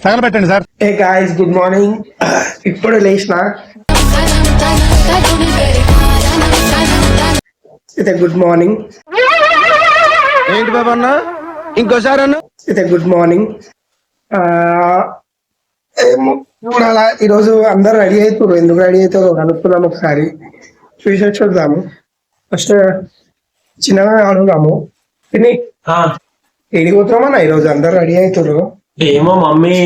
తగలబెట్టండి sir. ఏ guys good morning. ఇప్పుడు లేచిన అయితే గుడ్ మార్నింగ్. ఏంటి బాబు అన్న ఇంకోసారి అన్న అయితే గుడ్ మార్నింగ్. చూడాలా ఈరోజు అందరు రెడీ అవుతారు. ఎందుకు రెడీ అవుతారో కనుక్కున్నాము, ఒకసారి చూసి చూద్దాము. ఫస్ట్ చిన్నగా అడుగుదాము. తిని ఎడిగిపోతున్నామన్నా ఈరోజు అందరు రెడీ అవుతారు. ఏమో మమ్మీ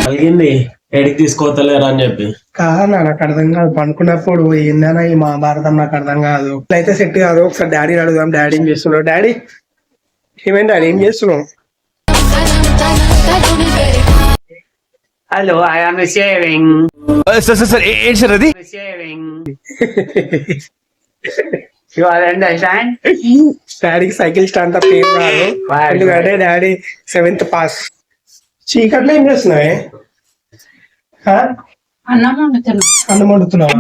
అడిగింది ఎడికి తీసుకోతలేరు అని చెప్పి. కాదన్నా నాకు అర్థం కాదు. పనుకున్నప్పుడు ఏందన్నా ఈ మహాభారతం నాకు అర్థం కాదు. అయితే సెట్ కాదు. ఒకసారి డాడీని అడుగుదాం. డాడీ ఏం చేస్తున్నావు? డాడీ ఏమైంది డాడీ, ఏం చేస్తున్నావు? Hello, I am shaving. Sir ఏంటి సార్ అది? Shaving. You all understand? డాడీకి సైకిల్ స్టాండ్ తప్ప ఏం రాదు. ఎందుకంటే డాడీ 7th పాస్. చీకట్లో ఏం చేస్తున్నావే? అన్నం వండుతున్నావా?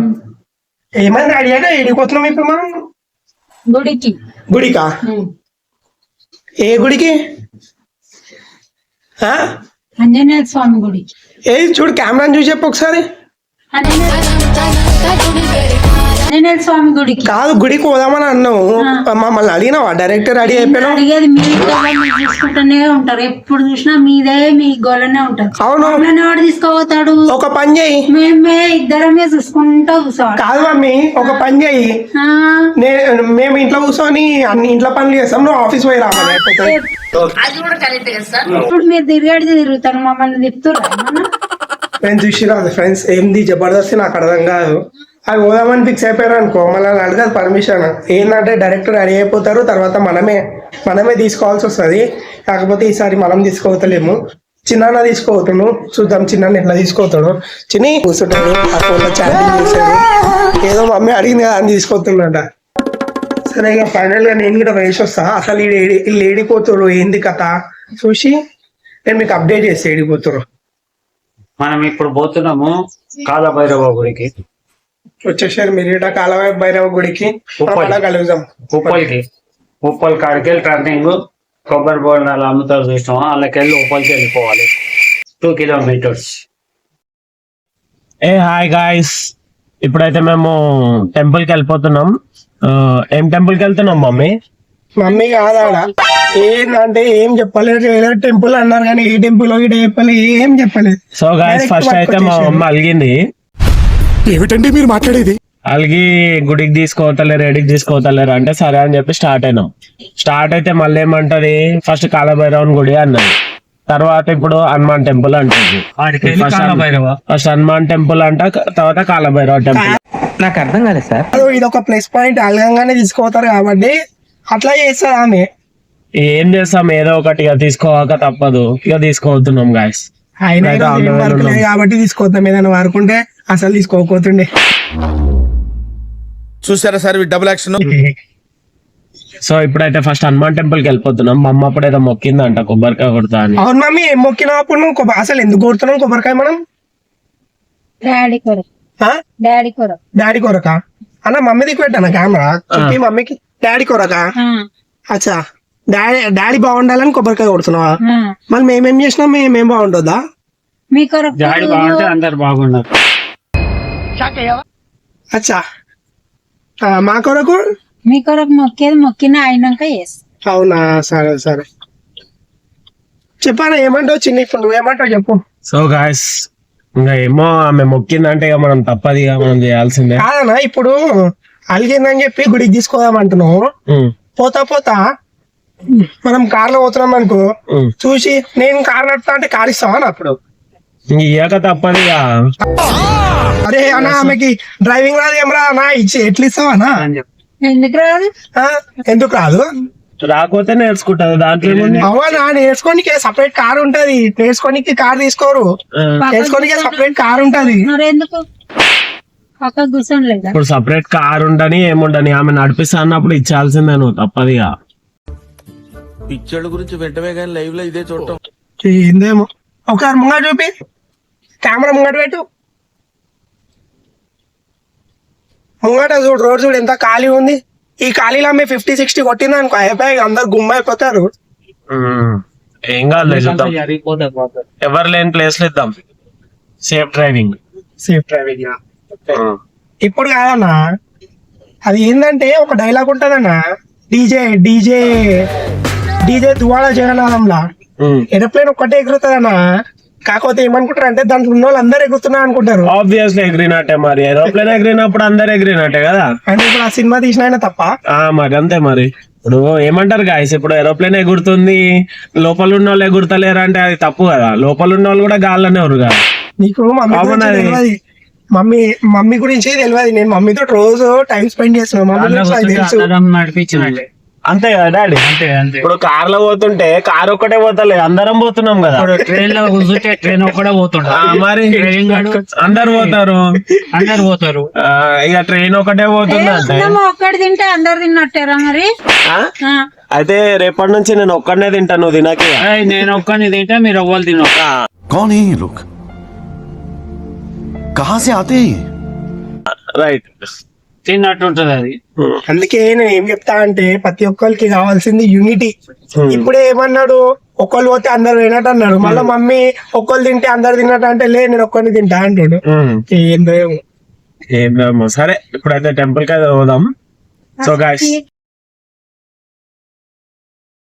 ఏమైంది డాడీ? అంటే ఎడిపోతున్నాం ఇప్పుడు మనం గుడికి. గుడికా? ఏ గుడికి? ఆంజనేయ స్వామి గుడికి. ఏ చూడు, కెమెరాని చూసి చెప్పు ఒకసారి. ఆంజనేయ స్వామి గుడికి కాదు, గుడికి పోదామని అన్నావు. మమ్మల్ని అడిగినావా? డైరెక్టర్ రెడీ అయిపోయినా. అడిగేది మీ గోళ తీసుకుంటూనే ఉంటారు. ఎప్పుడు చూసినా మీదే, మీ గోళనే ఉంటారు. అవును, వాడు తీసుకోపోతాడు. ఒక పని చేయి. మేమే ఇద్దరమే చూసుకుంటూ కూర్చోవాలి. కాదు మమ్మీ, ఒక పని చేయి. మేము ఇంట్లో కూర్చొని అన్ని ఇంట్లో పనులు చేస్తాం, నువ్వు ఆఫీస్ పోయి రావాలి. అయిపోతుంది. ఇప్పుడు మీరు తిరుగుతారు, మమ్మల్ని తిప్పుతారు. నేను చూసి రాదు ఫ్రెండ్స్. ఏంది జబర్దస్త్ నాకు అర్థం కాదు. అది పోదామని ఫిక్స్ అయిపోయారు అనుకో, మళ్ళీ అడగదు పర్మిషన్. ఏంటంటే డైరెక్టర్ రెడీ అయిపోతారు, తర్వాత మనమే తీసుకోవాల్సి వస్తుంది. కాకపోతే ఈసారి మనం తీసుకోవతలేము, చిన్న తీసుకోవతాను. చూద్దాం చిన్న ఎట్లా తీసుకోతాడు. చిన్ని కూర్చుంటాడు, ఆ ఫోన్లో చాటింగ్ చేశాడు. ఏదో మమ్మీ అడిగింది కదా అని తీసుకోతున్నాడ. సరే ఇక ఫైనల్ గా నేను కూడా వేసి వస్తా. అసలు వీళ్ళు ఏడిపోతారు, ఏంది కథ చూసి నేను మీకు అప్డేట్ చేస్తే ఏడిపోతారు. మనం ఇప్పుడు పోతున్నాము కాలభైరవ గుడికి. వచ్చేసారు మీరు కాలవ భైరవ గుడికి. కలుగుదాం ఉప్పల్ కాడికి వెళ్ళి టర్నింగ్ కొబ్బరి బోండాలు అమ్ముతారు చూసినాం, వాళ్ళకి వెళ్ళి ఉప్పల్కి వెళ్ళిపోవాలి. 2 kilometers. ఏ హాయ్ గాయ్స్, ఇప్పుడైతే మేము టెంపుల్ కి వెళ్ళిపోతున్నాం. ఏం టెంపుల్ కి వెళ్తున్నాం మమ్మీ? మమ్మీ కాదాడా ఏంటంటే ఏం చెప్పలేదు. టెంపుల్ అన్నారు కానీ ఏ టెంపుల్ చెప్పలేదు, ఏం చెప్పలేదు. సో గాయ్స్ ఫస్ట్ అయితే మా మమ్మీ అలిగింది. ఏమిటండి మీరు మాట్లాడేది? అలిగి గుడికి తీసుకోవతలేరు, ఎడికి తీసుకోవతలేరు అంటే సరే అని చెప్పి స్టార్ట్ అయినాం. స్టార్ట్ అయితే మళ్ళీ ఏమంటది, ఫస్ట్ కాలభైరవన్ గుడి అన్నది, తర్వాత ఇప్పుడు హనుమాన్ టెంపుల్ అంటుంది. ఫస్ట్ హనుమాన్ టెంపుల్ అంట, తర్వాత కాలభైరవ టెంపుల్. నాకు అర్థం కాలేదు సార్. ఇది ఒక ప్లస్ పాయింట్, అలగంగానే తీసుకోతారు కాబట్టి అట్లా చేస్తారు ఆమె. ఏం చేస్తాం, ఏదో ఒకటి ఇక తీసుకోవాక తప్పదు, ఇక తీసుకోవతున్నాం గాయస్. కాబట్టి తీసుకోతాం. ఏదైనా వారుకుంటే అసలు తీసుకోకపోతుండే. చూసారా సార్ డబుల్ యాక్షన్. సో ఇప్పుడైతే ఫస్ట్ హనుమాన్ టెంపుల్ కి వెళ్ళిపోతున్నాం. మా అమ్మ అప్పుడు ఏదో మొక్కిందంట కొబ్బరికాయ కొడతా అని. అవును మమ్మీ, ఏం మొక్కినప్పుడు నువ్వు అసలు ఎందుకు కొడుతున్నావు కొబ్బరికాయ? మనం డాడీ కొరక అన్న. మమ్మీ దిక్కు పెట్టాను కెమెరా మమ్మీకి. డాడీ కొరక. అచ్చా, డాడీ బాగుండాలని కొబ్బరికాయ కొడుతున్నావా? మళ్ళీ మేమేం చేసినాం? మేమేం బాగుంటుందా? డాడీ బాగుంటే అందరు బాగున్నారు. అచ్చా, మా కొరకు మీ కొరకు మొక్కిన అయినాక అవునా? సరే సరే చెప్పాను. ఏమంటావు చిన్న? ఇప్పుడు నువ్వేమంటావు చెప్పు. సో గాయస్ ఇంకా ఏమో ఆమె మొక్కిందంటే ఇక మనం తప్పది, మనం చేయాల్సిందే. కాదన్నా, ఇప్పుడు అలిగిందని చెప్పి గుడికి తీసుకోదాం అంటున్నావు. పోతా మనం కార్లో పోతున్నాం అనుకో, చూసి నేను కార్ నడుపుతా అంటే కార్ ఇస్తావా అప్పుడు? ఇయ్యాక తప్పది. అరే అన్న, ఆమెకి డ్రైవింగ్ రాదు ఏం రా అన్న, ఇచ్చి ఎట్లా ఇస్తావా? ఎందుకు రాదు? ఎందుకు రాదు? రాకపోతే నేర్చుకుంటది, దాంట్లో అవునా? నేర్చుకోనికి సపరేట్ కార్ ఉంటది. నేర్చుకోనికి కార్ తీసుకోరు, నేర్చుకోనికి సపరేట్ కార్ ఉంటది. ఎందుకు కూర్చోలేదు? ఇప్పుడు సపరేట్ కార్ ఉండని ఏముండని ఆమె నడిపిస్తా అన్నప్పుడు ఇచ్చాల్సిందే నువ్వు, తప్పదిగా. పిక్చర్ల గురించి వెంటనే కానీ లైవ్ లో ఇదే చూడటం ఏందేమో. ఒకసారి ముంగట చూపి, కెమెరా ముంగట పెట్టు. ముంగట చూడు, రోడ్ చూడు ఎంత ఖాళీ ఉంది. ఈ ఖాళీలో ఆమె 50-60 కొట్టింది అనుకో, అయిపోయి అందరు గుమ్మ అయిపోతారు. ఏం కాదు చూద్దాం, జరిగిపోతే పోతుంది. ఎవరు లేని ప్లేస్ లో ఇద్దాం. Safe driving. సేఫ్ డ్రైవింగ్ ఇప్పుడు కాదన్నా, అది ఏంటంటే ఒక డైలాగ్ ఉంటదన్నా, డీజే డీజే డీజే దువాడ జగన్నాథంలా ఏరోప్లేన్ ఒక్కటే ఎగురుతుందన్నా. కాకపోతే ఏమనుకుంటారు అంటే దాంట్లో ఉన్న వాళ్ళు అందరు ఎగురుతున్నారు అనుకుంటారు. ఆబ్వియస్లీ ఎగిరినట్టే, మరి ఏరోప్లేన్ ఎగిరినప్పుడు అందరు ఎగిరినట్టే కదా. అంటే ఇప్పుడు ఆ సినిమా తీసిన ఆయన తప్ప. మరి అంతే. మరి ఇప్పుడు ఏమంటారు గాయస్, ఇప్పుడు ఏరోప్లేన్ ఎగురుతుంది, లోపల ఉన్న వాళ్ళు ఎగురుతలేరు అంటే అది తప్పు కదా. లోపల ఉన్న వాళ్ళు కూడా గాల్లోనే ఉన్నారు కదా. నీకు మమ్మీ అవునా? గురించి తెలియదు. మమ్మీ గురించి తెలియదు. నేను మమ్మీతో రోజు టైం స్పెండ్ చేస్తున్నాను. మమ్మీ గురించి నాకు తెలుసు. అందరం నడిపించినట్టే. అంతే కదా డాడీ. అంతే అంతే. ఇప్పుడు కార్ లో పోతుంటే కార్ ఒక్కటే పోతలేదు, అందరం పోతున్నాం కదా. ఇప్పుడు ట్రైన్ లో కూర్చుంటే ట్రైన్ ఒక్కడే పోతుండ. మరి ట్రైన్ గాడు అందరు పోతారు. అందరు పోతారు. ఇక ట్రైన్ ఒకటే పోతుంది అంటే ఒక్కటి తింటే అందరు తిన్నట్టేరా మరి. అయితే రేపటి నుంచి నేను ఒక్కడనే తింటాను, నువ్వు తినకి. నేను ఒక్కని తింటే మీరు ఎవ్వరు తినొక్క. कौन है ये लोग? कहां से आते हैं ये? రైట్. తిన్నట్టుంటది అది. అందుకే నేను ఏం చెప్తా అంటే ప్రతి ఒక్కరికి కావాల్సింది యూనిటీ. ఇప్పుడే ఏమన్నాడు, ఒక్కళ్ళు పోతే అందరు తినట్టు అన్నాడు. మళ్ళీ మమ్మీ ఒక్కళ్ళు తింటే అందరు తిన్నట్టు అంటే లే నేను ఒక్కరిని తింటా అంటాడు. ఏందో ఏమో. సరే ఇప్పుడైతే టెంపుల్ కి అయితే పోదాం. So guys